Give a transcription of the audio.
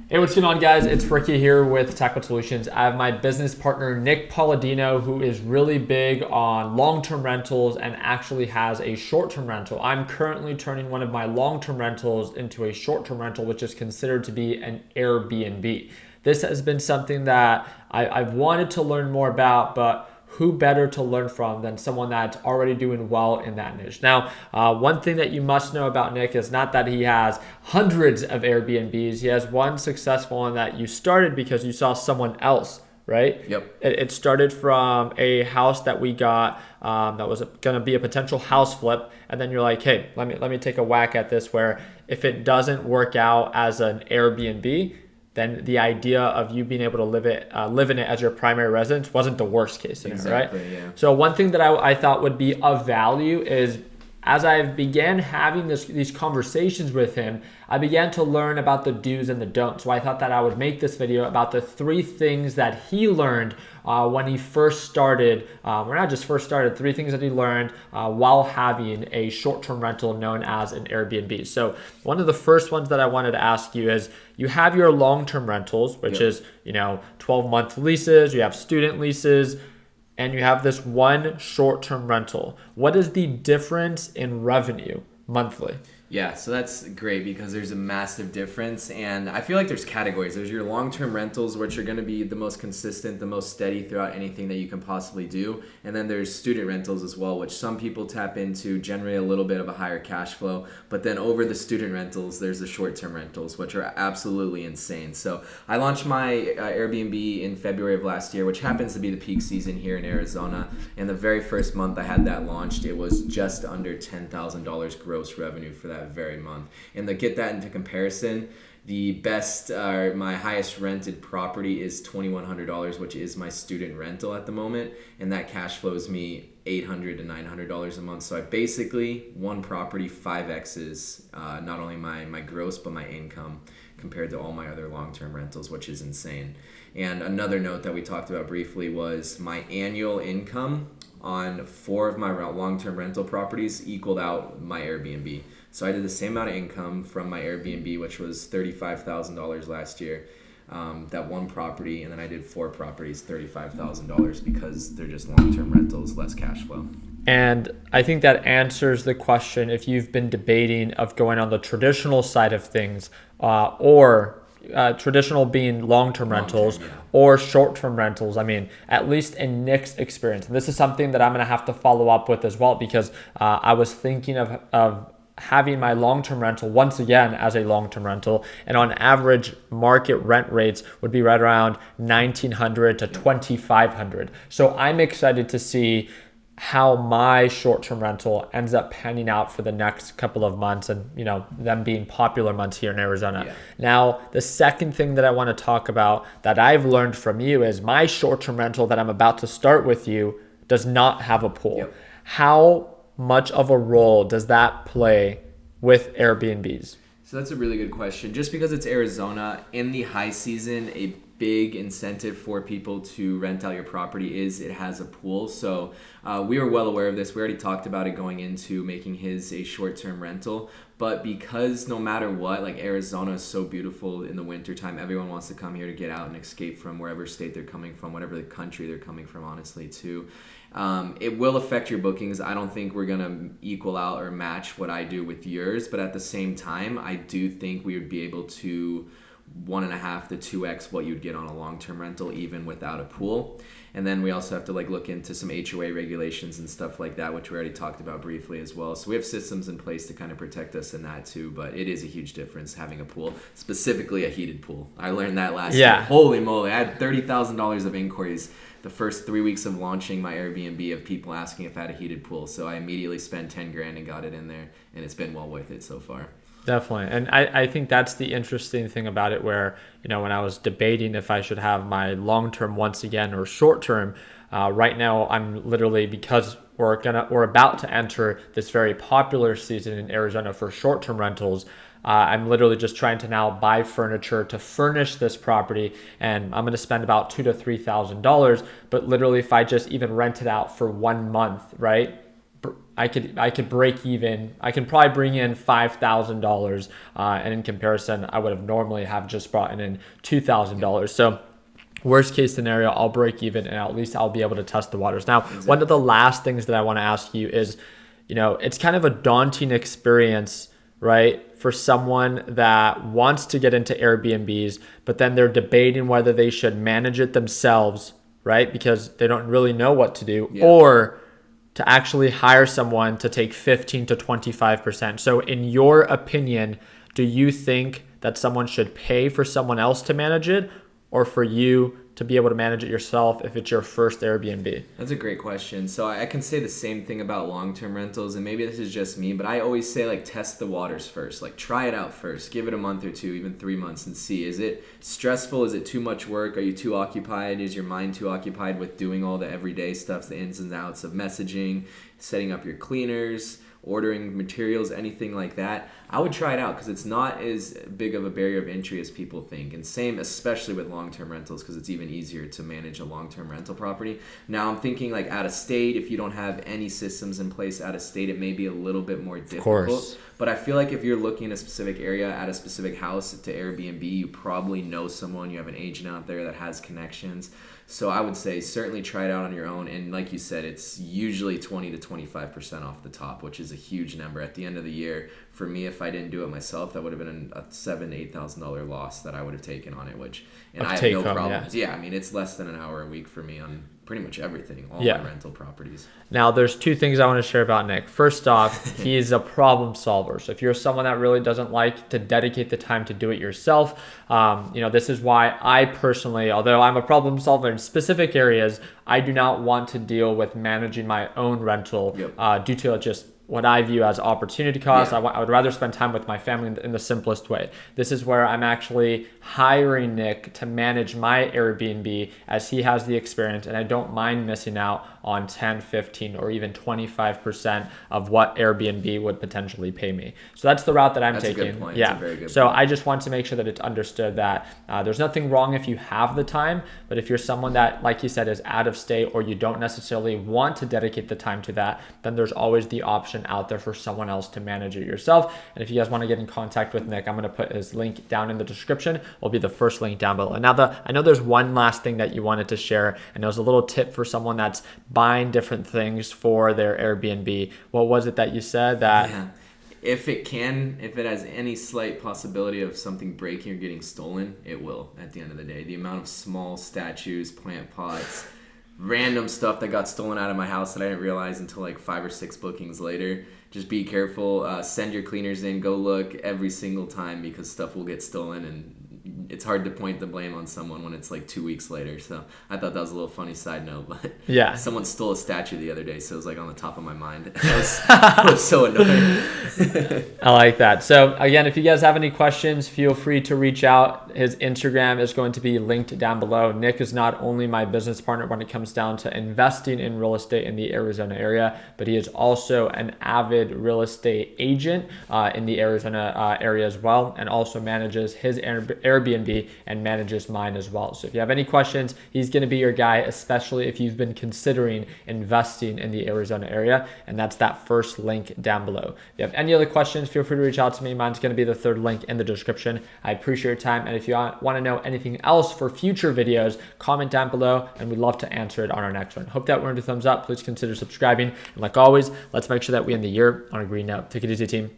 Hey, what's going on, guys? It's Ricky here with Tech Solutions. I have my business partner, Nick Palladino, who is really big on long-term rentals and actually has a short-term rental. I'm currently turning one of my long-term rentals into a short-term rental, which is considered to be an Airbnb. This has been something that I've wanted to learn more about, but who better to learn from than someone that's already doing well in that niche. Now, one thing that you must know about Nick is not that he has hundreds of Airbnbs. He has one successful one that you started because you saw someone else, right? Yep. It started from a house that we got that was going to be a potential house flip, and then you're like, hey, let me take a whack at this. Where if it doesn't work out as an Airbnb, then the idea of you being able to live in it as your primary residence wasn't the worst case scenario, Exactly, right? yeah. So one thing that I thought would be of value is, as I began having these conversations with him, I began to learn about the do's and the don'ts. So I thought that I would make this video about the 3 things that he learned when he first started, or not just first started, 3 things that he learned while having a short-term rental known as an Airbnb. So one of the first ones that I wanted to ask you is, you have your long-term rentals, which is 12-month leases, you have student leases, and you have this one short-term rental. What is the difference in revenue monthly? Yeah, so that's great because there's a massive difference, and I feel like there's categories. There's your long-term rentals, which are going to be the most consistent, the most steady throughout anything that you can possibly do, and then there's student rentals as well, which some people tap into, generate a little bit of a higher cash flow, but then over the student rentals, there's the short-term rentals, which are absolutely insane. So I launched my Airbnb in February of last year, which happens to be the peak season here in Arizona, and the very first month I had that launched, it was just under $10,000 gross revenue for that very month. And to get that into comparison, the best, my highest rented property is $2,100, which is my student rental at the moment, and that cash flows me $800 to $900 a month. So I basically, one property 5x's not only my gross but my income compared to all my other long-term rentals, which is insane. And another note that we talked about briefly was my annual income on 4 of my long-term rental properties equaled out my Airbnb. So I did the same amount of income from my Airbnb, which was $35,000 last year, that one property, and then I did 4 properties, $35,000, because they're just long-term rentals, less cash flow. And I think that answers the question if you've been debating of going on the traditional side of things, or traditional being long-term rentals, yeah. or short-term rentals. I mean, at least in Nick's experience, and this is something that I'm going to have to follow up with as well, because I was thinking of having my long-term rental once again as a long-term rental, and on average market rent rates would be right around $1,900 to $2,500. So I'm excited to see how my short-term rental ends up panning out for the next couple of months, and them being popular months here in Arizona. Yeah. Now, the second thing that I want to talk about that I've learned from you is my short-term rental that I'm about to start with you does not have a pool. Yep. How much of a role does that play with Airbnbs? So that's a really good question. Just because it's Arizona, in the high season, a big incentive for people to rent out your property is it has a pool. So we were well aware of this. We already talked about it going into making his a short-term rental. But because no matter what, like Arizona is so beautiful in the wintertime, everyone wants to come here to get out and escape from wherever state they're coming from, whatever the country they're coming from, honestly, too. It will affect your bookings. I don't think we're going to equal out or match what I do with yours. But at the same time, I do think we would be able to 1.5 to 2x what you'd get on a long-term rental, even without a pool. And then we also have to look into some HOA regulations and stuff like that, which we already talked about briefly as well. So we have systems in place to kind of protect us in that too, but it is a huge difference having a pool, specifically a heated pool. I learned that last year. Holy moly, I had $30,000 of inquiries the first 3 weeks of launching my Airbnb of people asking if I had a heated pool. So I immediately spent $10,000 and got it in there, and it's been well worth it so far. Definitely. And I think that's the interesting thing about it, where, when I was debating if I should have my long-term once again or short-term, right now I'm literally, because we're about to enter this very popular season in Arizona for short-term rentals, I'm literally just trying to now buy furniture to furnish this property, and I'm going to spend about $2,000 to $3,000. But literally, if I just even rent it out for 1 month, right? I could break even. I can probably bring in $5,000, and in comparison, I would have normally have just brought in $2,000. So worst case scenario, I'll break even, and at least I'll be able to test the waters. Now, one of the last things that I want to ask you is, it's kind of a daunting experience, right? For someone that wants to get into Airbnbs, but then they're debating whether they should manage it themselves, right? Because they don't really know what to do, or to actually hire someone to take 15 to 25%. So in your opinion, do you think that someone should pay for someone else to manage it, or for you to be able to manage it yourself if it's your first Airbnb? That's a great question. So I can say the same thing about long-term rentals, and maybe this is just me, but I always say test the waters first. Try it out first. Give it a month or two, even 3 months, and see, is it stressful? Is it too much work? Are you too occupied? Is your mind too occupied with doing all the everyday stuff, the ins and outs of messaging, setting up your cleaners, ordering materials, anything like that? I would try it out, because it's not as big of a barrier of entry as people think. And same, especially with long-term rentals, because it's even easier to manage a long-term rental property. Now, I'm thinking out of state, if you don't have any systems in place out of state, it may be a little bit more difficult. Of course. But I feel if you're looking in a specific area at a specific house to Airbnb, you probably know someone, you have an agent out there that has connections. So I would say certainly try it out on your own. And like you said, it's usually 20 to 25% off the top, which is a huge number. At the end of the year, for me, if I didn't do it myself, that would have been a $7,000 to $8,000 loss that I would have taken on it, and I have no problems. Yeah, I mean, it's less than an hour a week for me on pretty much everything, all my rental properties. Now, there's two things I want to share about Nick. First off, he is a problem solver. So if you're someone that really doesn't like to dedicate the time to do it yourself, this is why I personally, although I'm a problem solver in specific areas, I do not want to deal with managing my own rental due to just what I view as opportunity cost. I would rather spend time with my family in the simplest way. This is where I'm actually hiring Nick to manage my Airbnb, as he has the experience, and I don't mind missing out on 10, 15, or even 25% of what Airbnb would potentially pay me. So that's the route that I'm taking. That's a good point. That's a very good so point. I just want to make sure that it's understood that there's nothing wrong if you have the time, but if you're someone that, like you said, is out of state, or you don't necessarily want to dedicate the time to that, then there's always the option out there for someone else to manage it yourself. And if you guys want to get in contact with Nick, I'm going to put his link down in the description. Will be the first link down below. And now I know there's one last thing that you wanted to share, and it was a little tip for someone that's buying different things for their Airbnb. What was it that you said that? Yeah. If it has any slight possibility of something breaking or getting stolen, it will at the end of the day. The amount of small statues, plant pots, random stuff that got stolen out of my house that I didn't realize until 5 or 6 bookings later. Just be careful. Send your cleaners in. Go look every single time, because stuff will get stolen, and it's hard to point the blame on someone when it's 2 weeks later. So I thought that was a little funny side note, but someone stole a statue the other day, so it was on the top of my mind. I was so annoyed. I like that. So again, if you guys have any questions, feel free to reach out. His Instagram is going to be linked down below. Nick is not only my business partner when it comes down to investing in real estate in the Arizona area, but he is also an avid real estate agent in the Arizona area as well, and also manages his Airbnb and manages mine as well. So if you have any questions, he's going to be your guy, especially if you've been considering investing in the Arizona area, and that's that first link down below. If you have any other questions, feel free to reach out to me. Mine's going to be the third link in the description. I appreciate your time, and if you want to know anything else for future videos, comment down below, and we'd love to answer it on our next one. Hope that earned a thumbs up. Please consider subscribing, and like always, let's make sure that we end the year on a green note. Take it easy, team.